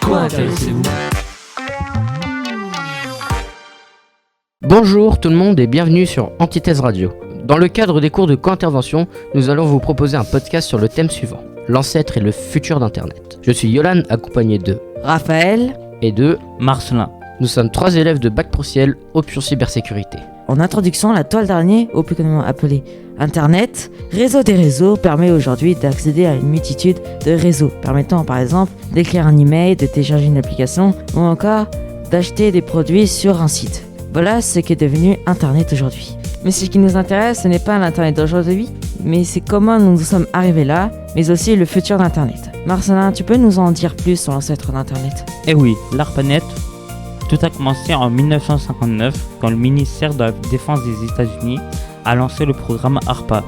Quoi intéressez-vous ? Bonjour tout le monde et bienvenue sur Antithèse Radio. Dans le cadre des cours de co-intervention, nous allons vous proposer un podcast sur le thème suivant, l'ancêtre et le futur d'Internet. Je suis Yolan, accompagné de Raphaël et de Marcelin. Nous sommes 3 élèves de Bac Pro Ciel, option cybersécurité. En introduction, la toile d'araignée, ou plus communément appelée Internet, réseau des réseaux, permet aujourd'hui d'accéder à une multitude de réseaux, permettant par exemple d'écrire un email, de télécharger une application ou encore d'acheter des produits sur un site. Voilà ce qu'est devenu Internet aujourd'hui. Mais ce qui nous intéresse, ce n'est pas l'Internet d'aujourd'hui, mais c'est comment nous sommes arrivés là, mais aussi le futur d'Internet. Marcelin, tu peux nous en dire plus sur l'ancêtre d'Internet ? Eh oui, l'ARPANET, tout a commencé en 1959 quand le ministère de la Défense des États-Unis a lancé le programme ARPA,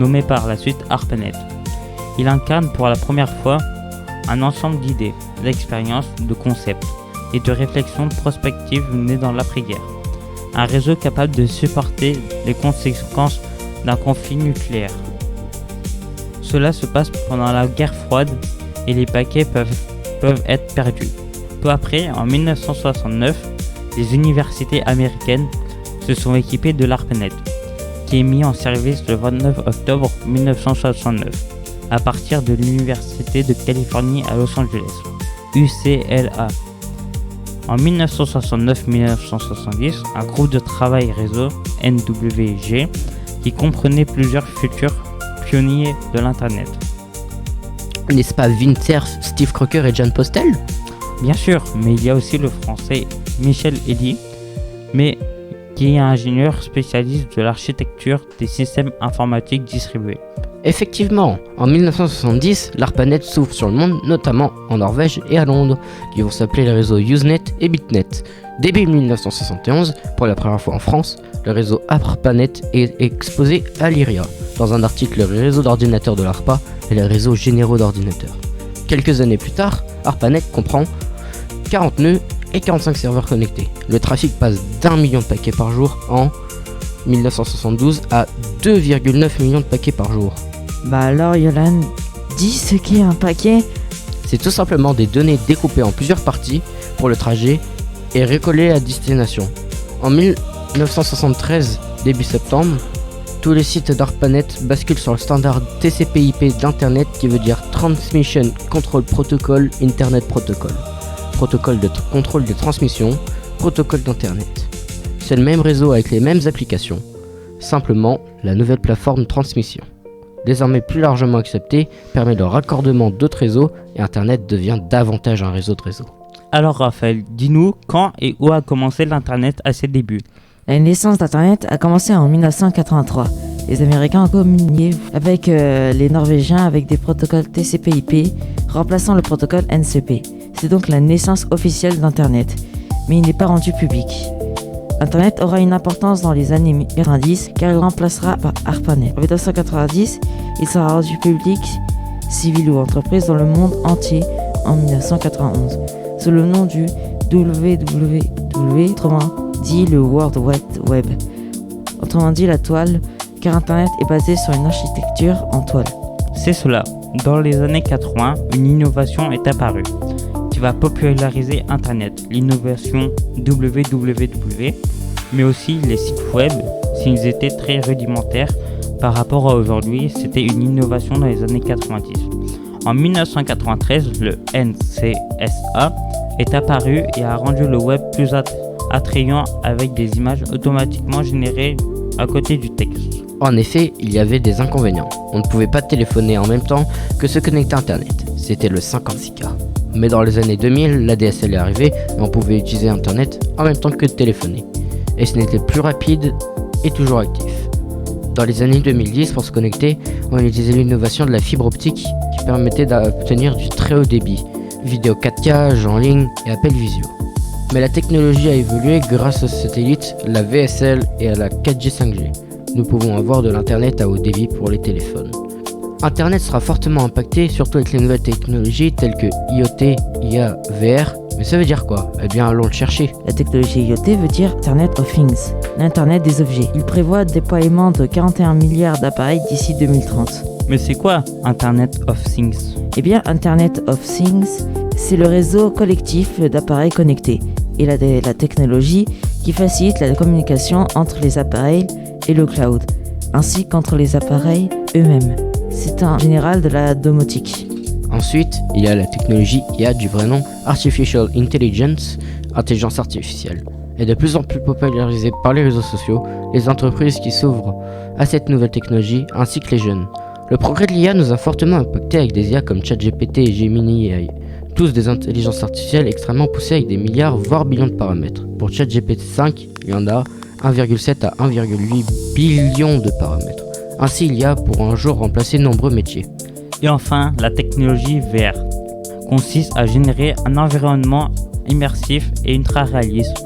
nommé par la suite ARPANET. Il incarne pour la première fois un ensemble d'idées, d'expériences, de concepts et de réflexions prospectives nées dans l'après-guerre. Un réseau capable de supporter les conséquences d'un conflit nucléaire. Cela se passe pendant la guerre froide et les paquets peuvent être perdus. Peu après, en 1969, les universités américaines se sont équipées de l'ARPANET, qui est mis en service le 29 octobre 1969, à partir de l'Université de Californie à Los Angeles, UCLA. En 1969-1970, un groupe de travail réseau, NWG, qui comprenait plusieurs futurs pionniers de l'Internet. N'est-ce pas Winter, Steve Crocker et Jan Postel ? Bien sûr, mais il y a aussi le français Michel Elie, mais qui est ingénieur spécialiste de l'architecture des systèmes informatiques distribués. Effectivement, en 1970, l'ARPANET s'ouvre sur le monde, notamment en Norvège et à Londres, qui vont s'appeler les réseaux Usenet et Bitnet. Début 1971, pour la première fois en France, le réseau ARPANET est exposé à l'IRIA, dans un article Le réseau d'ordinateurs de l'ARPA et les réseaux généraux d'ordinateurs. Quelques années plus tard, ARPANET comprend 40 nœuds et 45 serveurs connectés. Le trafic passe d'1 million de paquets par jour en 1972 à 2,9 millions de paquets par jour. Bah alors Yolan, dis ce qu'est un paquet ? C'est tout simplement des données découpées en plusieurs parties pour le trajet et recollées à destination. En 1973, début septembre, tous les sites d'ARPANET basculent sur le standard TCP/IP d'Internet qui veut dire Transmission Control Protocol Internet Protocol. Protocole de contrôle des transmissions, protocole d'Internet. C'est le même réseau avec les mêmes applications, simplement la nouvelle plateforme de transmission. Désormais plus largement acceptée, permet le raccordement d'autres réseaux et Internet devient davantage un réseau de réseaux. Alors Raphaël, dis-nous quand et où a commencé l'Internet à ses débuts ? La naissance d'Internet a commencé en 1983. Les Américains ont communiqué avec les Norvégiens avec des protocoles TCP/IP remplaçant le protocole NCP. C'est donc la naissance officielle d'Internet, mais il n'est pas rendu public. Internet aura une importance dans les années 90 car il remplacera par ARPANET. En 1990, il sera rendu public, civil ou entreprise dans le monde entier en 1991, sous le nom du WWW, autrement dit le World Wide Web. Autrement dit la toile, car Internet est basé sur une architecture en toile. C'est cela. Dans les années 80, une innovation est apparue qui va populariser Internet, l'innovation www, mais aussi les sites web, s'ils étaient très rudimentaires par rapport à aujourd'hui, c'était une innovation dans les années 90. En 1993, le NCSA est apparu et a rendu le web plus attrayant avec des images automatiquement générées à côté du texte. En effet, il y avait des inconvénients. On ne pouvait pas téléphoner en même temps que se connecter à Internet. C'était le 56K. Mais dans les années 2000, l'ADSL est arrivé et on pouvait utiliser Internet en même temps que téléphoner. Et ce n'était plus rapide et toujours actif. Dans les années 2010, pour se connecter, on utilisait l'innovation de la fibre optique qui permettait d'obtenir du très haut débit, vidéo 4K, jeux en ligne et appels visio. Mais la technologie a évolué grâce aux satellites, la VSL et à la 4G 5G. Nous pouvons avoir de l'internet à haut débit pour les téléphones. Internet sera fortement impacté, surtout avec les nouvelles technologies telles que IoT, IA, VR, Mais ça veut dire quoi? Eh bien, allons le chercher. La technologie IoT veut dire Internet of Things, l'Internet des objets. Il prévoit le déploiement de 41 milliards d'appareils d'ici 2030. Mais c'est quoi Internet of Things? Eh bien, Internet of Things, c'est le réseau collectif d'appareils connectés et la technologie qui facilite la communication entre les appareils et le cloud, ainsi qu'entre les appareils eux-mêmes. C'est en général de la domotique. Ensuite, il y a la technologie IA du vrai nom Artificial Intelligence, intelligence artificielle, et de plus en plus popularisée par les réseaux sociaux, les entreprises qui s'ouvrent à cette nouvelle technologie, ainsi que les jeunes. Le progrès de l'IA nous a fortement impacté avec des IA comme ChatGPT et Gemini AI, tous des intelligences artificielles extrêmement poussées avec des milliards voire billions de paramètres. Pour ChatGPT 5, il y en a 1,7 à 1,8 billions de paramètres. Ainsi, l'IA pourra un jour remplacer de nombreux métiers. Et enfin, la technologie VR consiste à générer un environnement immersif et ultra réaliste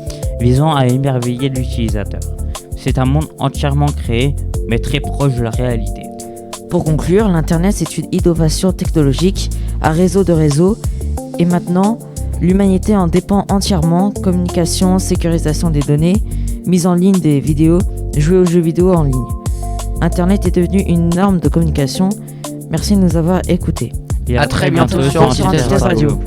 visant à émerveiller l'utilisateur. C'est un monde entièrement créé mais très proche de la réalité. Pour conclure, l'Internet c'est une innovation technologique à réseau de réseaux et maintenant, l'humanité en dépend entièrement. Communication, sécurisation des données, mise en ligne des vidéos, jouer aux jeux vidéo en ligne. Internet est devenu une norme de communication. Merci de nous avoir écoutés. Et À très bientôt sur Antithèse Radio.